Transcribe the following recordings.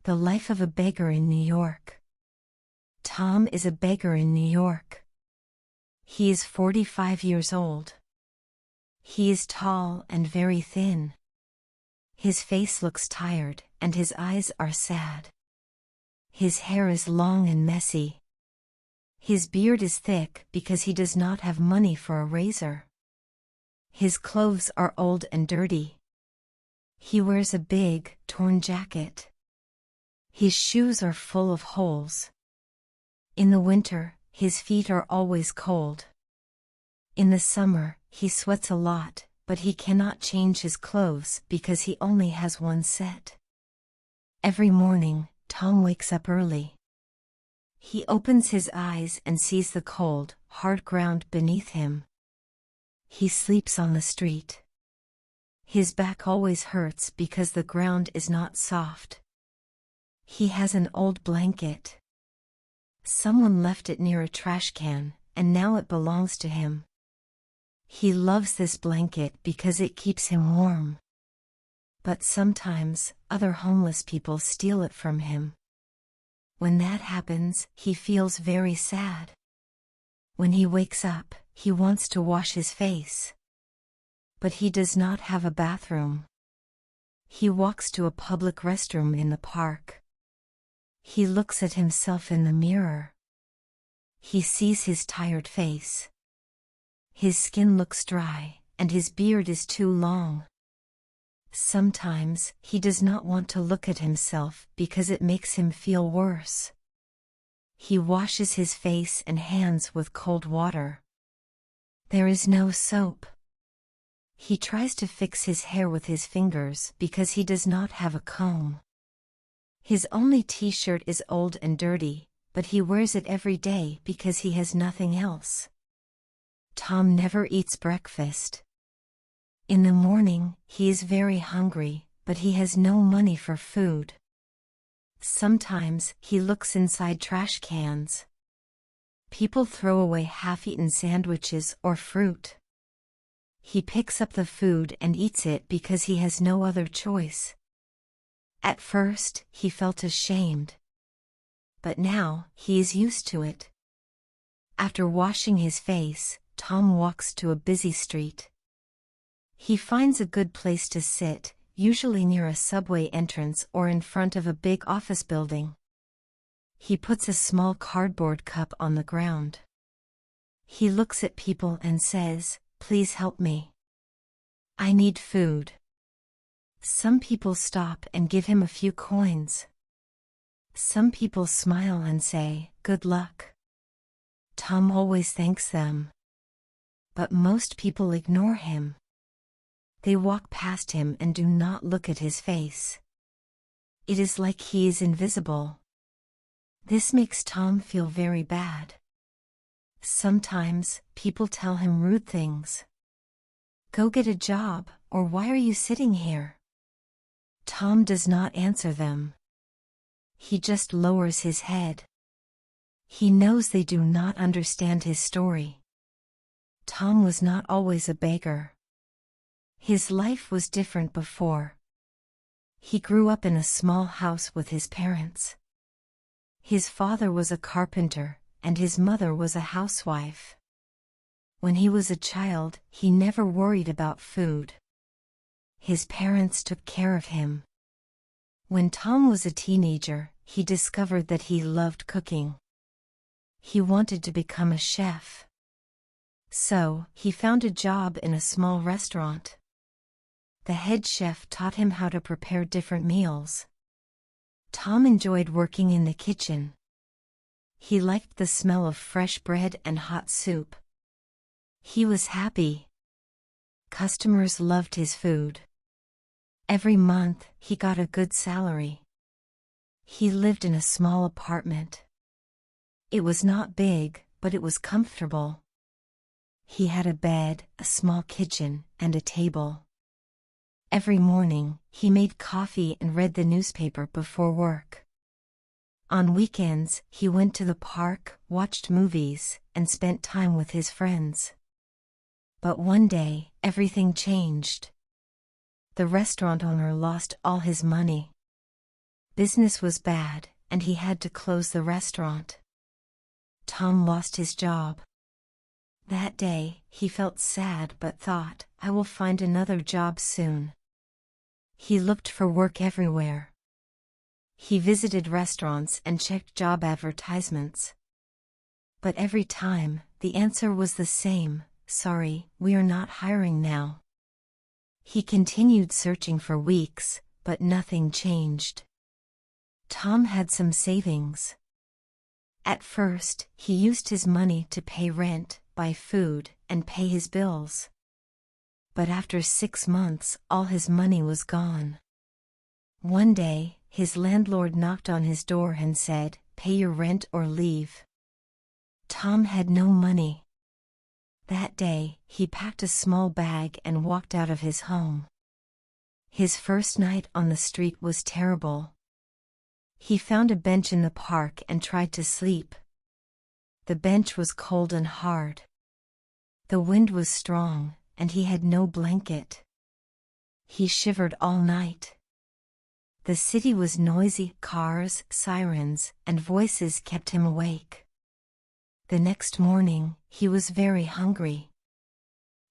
The life of a beggar in New York. Tom is a beggar in New York. He is 45 years old. He is tall and very thin. His face looks tired, and his eyes are sad. His hair is long and messy. His beard is thick because he does not have money for a razor. His clothes are old and dirty. He wears a big, torn jacket. His shoes are full of holes. In the winter, his feet are always cold. In the summer, he sweats a lot, but he cannot change his clothes because he only has one set. Every morning, Tom wakes up early. He opens his eyes and sees the cold, hard ground beneath him. He sleeps on the street. His back always hurts because the ground is not soft. He has an old blanket. Someone left it near a trash can, and now it belongs to him. He loves this blanket because it keeps him warm. But sometimes, other homeless people steal it from him. When that happens, he feels very sad. When he wakes up, he wants to wash his face. But he does not have a bathroom. He walks to a public restroom in the park. He looks at himself in the mirror. He sees his tired face. His skin looks dry, and his beard is too long. Sometimes, he does not want to look at himself because it makes him feel worse. He washes his face and hands with cold water. There is no soap. He tries to fix his hair with his fingers because he does not have a comb. His only t-shirt is old and dirty, but he wears it every day because he has nothing else. Tom never eats breakfast. In the morning, he is very hungry, but he has no money for food. Sometimes, he looks inside trash cans. People throw away half-eaten sandwiches or fruit. He picks up the food and eats it because he has no other choice. At first, he felt ashamed. But now, he is used to it. After washing his face, Tom walks to a busy street. He finds a good place to sit, usually near a subway entrance or in front of a big office building. He puts a small cardboard cup on the ground. He looks at people and says, "Please help me. I need food." Some people stop and give him a few coins. Some people smile and say, "Good luck." Tom always thanks them. But most people ignore him. They walk past him and do not look at his face. It is like he is invisible. This makes Tom feel very bad. Sometimes, people tell him rude things. "Go get a job," or "Why are you sitting here?" Tom does not answer them. He just lowers his head. He knows they do not understand his story. Tom was not always a beggar. His life was different before. He grew up in a small house with his parents. His father was a carpenter, and his mother was a housewife. When he was a child, he never worried about food. His parents took care of him. When Tom was a teenager, he discovered that he loved cooking. He wanted to become a chef. So, he found a job in a small restaurant. The head chef taught him how to prepare different meals. Tom enjoyed working in the kitchen. He liked the smell of fresh bread and hot soup. He was happy. Customers loved his food. Every month, he got a good salary. He lived in a small apartment. It was not big, but it was comfortable. He had a bed, a small kitchen, and a table. Every morning, he made coffee and read the newspaper before work. On weekends, he went to the park, watched movies, and spent time with his friends. But one day, everything changed. The restaurant owner lost all his money. Business was bad, and he had to close the restaurant. Tom lost his job. That day, he felt sad but thought, I will find another job soon. He looked for work everywhere. He visited restaurants and checked job advertisements. But every time, the answer was the same, sorry, we are not hiring now. He continued searching for weeks, but nothing changed. Tom had some savings. At first, he used his money to pay rent, buy food, and pay his bills. But after 6 months, all his money was gone. One day, his landlord knocked on his door and said, "Pay your rent or leave." Tom had no money. That day, he packed a small bag and walked out of his home. His first night on the street was terrible. He found a bench in the park and tried to sleep. The bench was cold and hard. The wind was strong, and he had no blanket. He shivered all night. The city was noisy, cars, sirens, and voices kept him awake. The next morning, he was very hungry.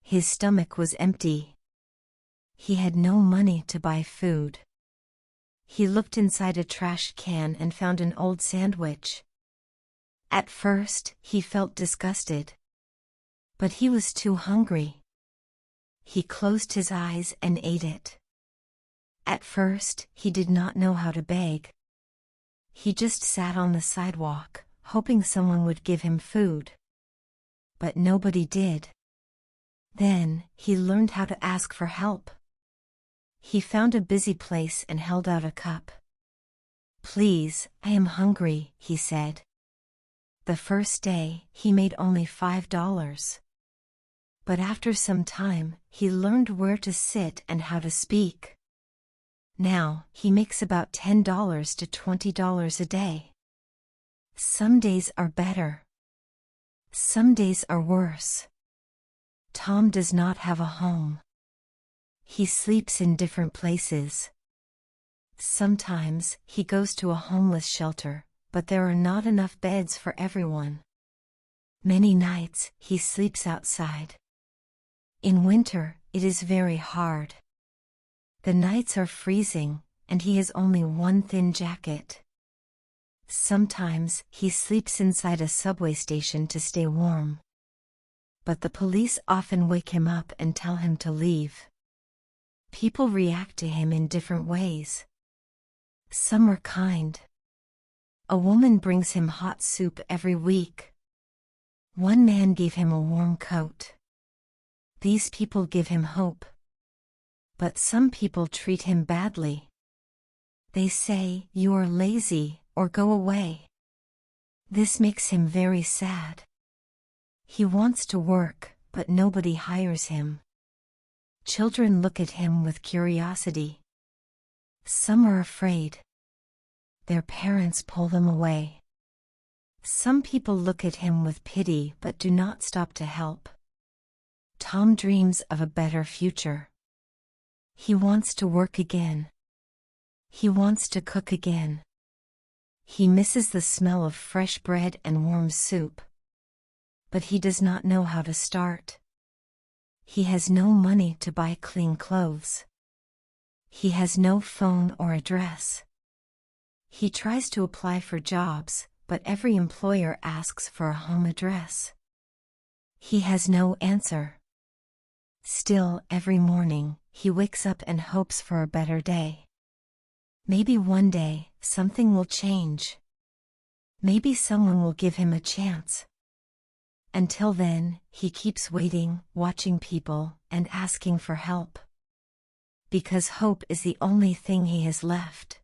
His stomach was empty. He had no money to buy food. He looked inside a trash can and found an old sandwich. At first, he felt disgusted. But he was too hungry. He closed his eyes and ate it. At first, he did not know how to beg. He just sat on the sidewalk, hoping someone would give him food. But nobody did. Then, he learned how to ask for help. He found a busy place and held out a cup. "Please, I am hungry," he said. The first day, he made only $5. But after some time, he learned where to sit and how to speak. Now, he makes about $10 to $20 a day. Some days are better. Some days are worse. Tom does not have a home. He sleeps in different places. Sometimes, he goes to a homeless shelter, but there are not enough beds for everyone. Many nights, he sleeps outside. In winter, it is very hard. The nights are freezing, and he has only one thin jacket. Sometimes, he sleeps inside a subway station to stay warm. But the police often wake him up and tell him to leave. People react to him in different ways. Some are kind. A woman brings him hot soup every week. One man gave him a warm coat. These people give him hope. But some people treat him badly. They say, "You are lazy," or "Go away." This makes him very sad. He wants to work, but nobody hires him. Children look at him with curiosity. Some are afraid. Their parents pull them away. Some people look at him with pity but do not stop to help. Tom dreams of a better future. He wants to work again. He wants to cook again. He misses the smell of fresh bread and warm soup. But he does not know how to start. He has no money to buy clean clothes. He has no phone or address. He tries to apply for jobs, but every employer asks for a home address. He has no answer. Still, every morning, he wakes up and hopes for a better day. Maybe one day, something will change. Maybe someone will give him a chance. Until then, he keeps waiting, watching people, and asking for help. Because hope is the only thing he has left.